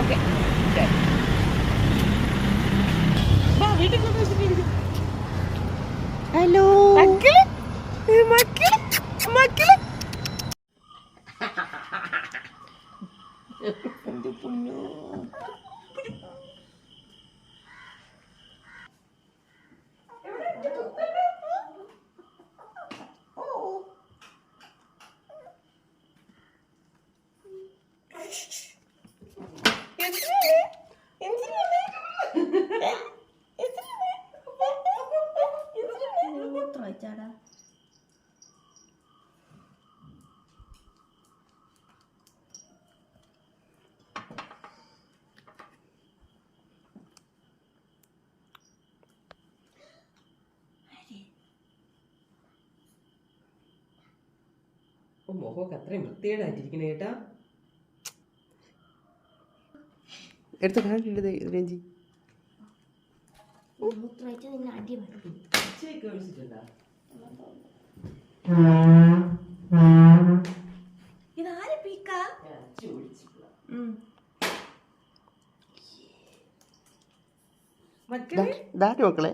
Okay hello മക്കള് മക്കള് മക്കള് എന്റെ പൊന്നോ മുഖമൊക്കെ അത്രയും വൃത്തികേടായിട്ടിരിക്കണേ കേട്ടാ. എടുത്ത് കാണിട്ട് രഞ്ജി മക്കളെ മക്കളെ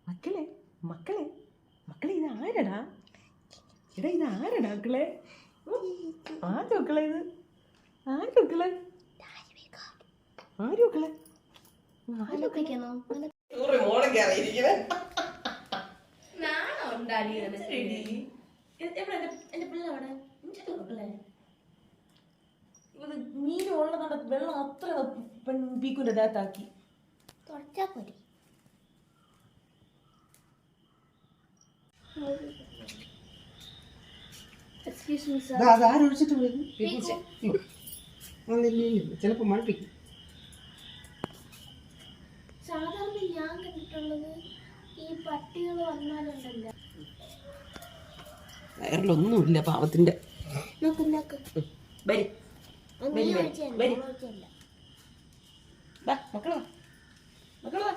മക്കളെ മക്കളെ മക്കളെ ഇത് ആരടാ? എടാ ഇത് ആരടാ മക്കളെ? ആര് മക്കളെ ഇത്? ആര് മക്കളെ? ആര് മക്കളെ? മീനുള്ളതുകൊണ്ട് വെള്ളം അത്ര പീക്കുന്റെ ദേഹത്താക്കി തുടച്ചാ പോരി. ചിലപ്പോ മടുപ്പിക്കും. സാധാരണ ഞാൻ കണ്ടിട്ടുള്ളത് ഈ പട്ടികൾ വന്നാലുണ്ടല്ലോ വയറിലൊന്നുമില്ല പാവത്തിന്റെ. മക്കളാ മക്കളാ